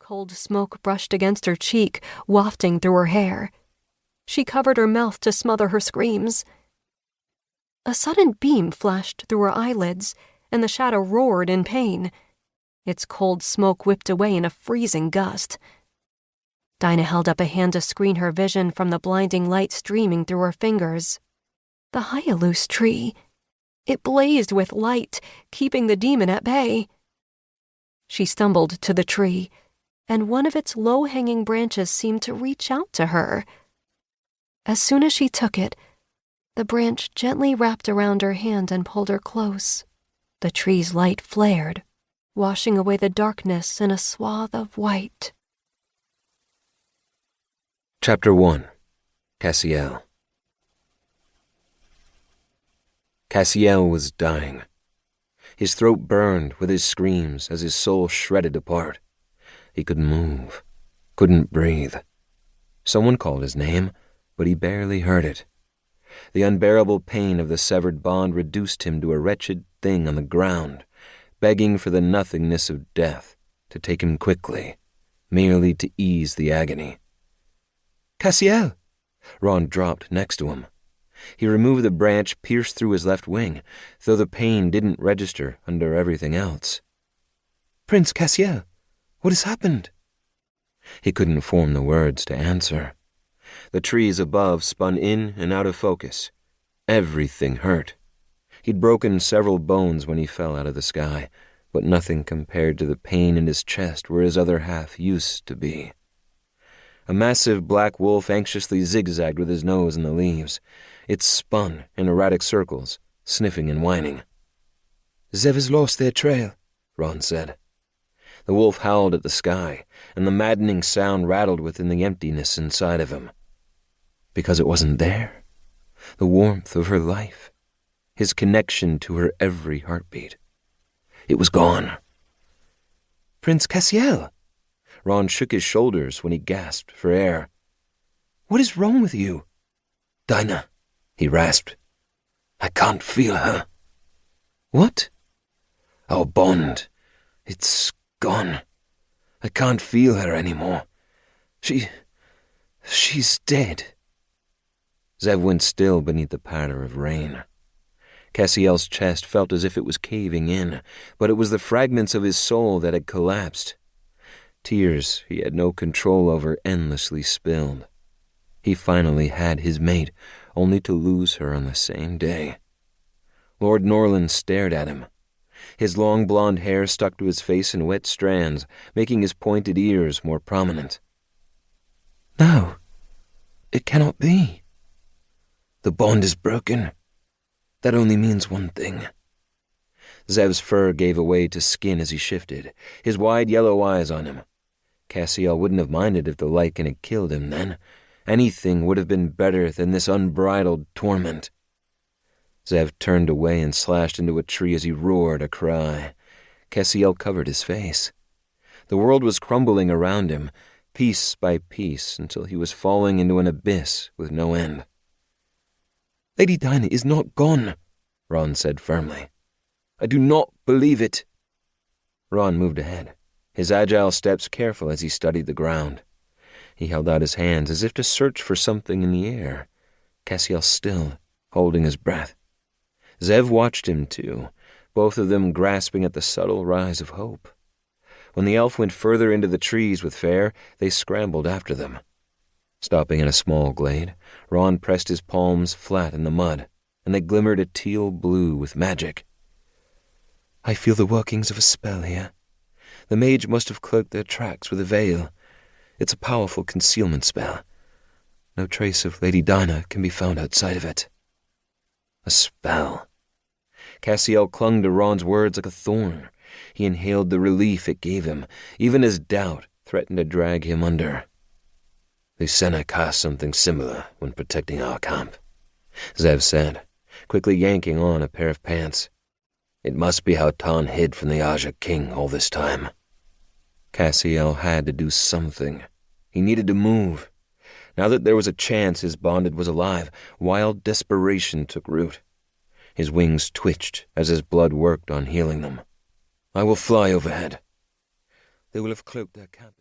Cold smoke brushed against her cheek, wafting through her hair. She covered her mouth to smother her screams. A sudden beam flashed through her eyelids, and the shadow roared in pain. Its cold smoke whipped away in a freezing gust. Dyna held up a hand to screen her vision from the blinding light streaming through her fingers. The hyalus tree. It blazed with light, keeping the demon at bay. She stumbled to the tree, and one of its low-hanging branches seemed to reach out to her. As soon as she took it, the branch gently wrapped around her hand and pulled her close. The tree's light flared, washing away the darkness in a swath of white. Chapter 1. Cassiel. Cassiel was dying. His throat burned with his screams as his soul shredded apart. He couldn't move, couldn't breathe. Someone called his name, but he barely heard it. The unbearable pain of the severed bond reduced him to a wretched thing on the ground, begging for the nothingness of death to take him quickly, merely to ease the agony. "Cassiel!" Ron dropped next to him. He removed the branch pierced through his left wing, though the pain didn't register under everything else. "Prince Cassiel, what has happened?" He couldn't form the words to answer. The trees above spun in and out of focus. Everything hurt. He'd broken several bones when he fell out of the sky, but nothing compared to the pain in his chest where his other half used to be. A massive black wolf anxiously zigzagged with his nose in the leaves. It spun in erratic circles, sniffing and whining. "Zev has lost their trail," Ron said. The wolf howled at the sky, and the maddening sound rattled within the emptiness inside of him. Because it wasn't there. The warmth of her life. His connection to her every heartbeat. It was gone. "Prince Cassiel!" Ron shook his shoulders when he gasped for air. "What is wrong with you?" "Dyna," he rasped. "I can't feel her." "What?" "Our bond. It's gone. I can't feel her anymore. She's dead." Zev went still beneath the patter of rain. Cassiel's chest felt as if it was caving in, but it was the fragments of his soul that had collapsed. Tears he had no control over endlessly spilled. He finally had his mate, only to lose her on the same day. Lord Norland stared at him. His long blonde hair stuck to his face in wet strands, making his pointed ears more prominent. "No, it cannot be." "The bond is broken. That only means one thing." Zev's fur gave way to skin as he shifted, his wide yellow eyes on him. Cassiel wouldn't have minded if the lichen had killed him then. Anything would have been better than this unbridled torment. Zev turned away and slashed into a tree as he roared a cry. Cassiel covered his face. The world was crumbling around him, piece by piece, until he was falling into an abyss with no end. "Lady Dyna is not gone," Ron said firmly. "I do not believe it." Ron moved ahead, his agile steps careful as he studied the ground. He held out his hands as if to search for something in the air. Cassiel still, holding his breath. Zev watched him too, both of them grasping at the subtle rise of hope. When the elf went further into the trees with Fair, they scrambled after them. Stopping in a small glade, Ron pressed his palms flat in the mud, and they glimmered a teal blue with magic. "I feel the workings of a spell here. The mage must have cloaked their tracks with a veil. It's a powerful concealment spell. No trace of Lady Dyna can be found outside of it." A spell. Cassiel clung to Ron's words like a thorn. He inhaled the relief it gave him, even as doubt threatened to drag him under. "The Senna cast something similar when protecting our camp," Zev said, quickly yanking on a pair of pants. "It must be how Tan hid from the Aja king all this time." Cassiel had to do something. He needed to move. Now that there was a chance his bonded was alive, wild desperation took root. His wings twitched as his blood worked on healing them. "I will fly overhead." "They will have cloaked their camp."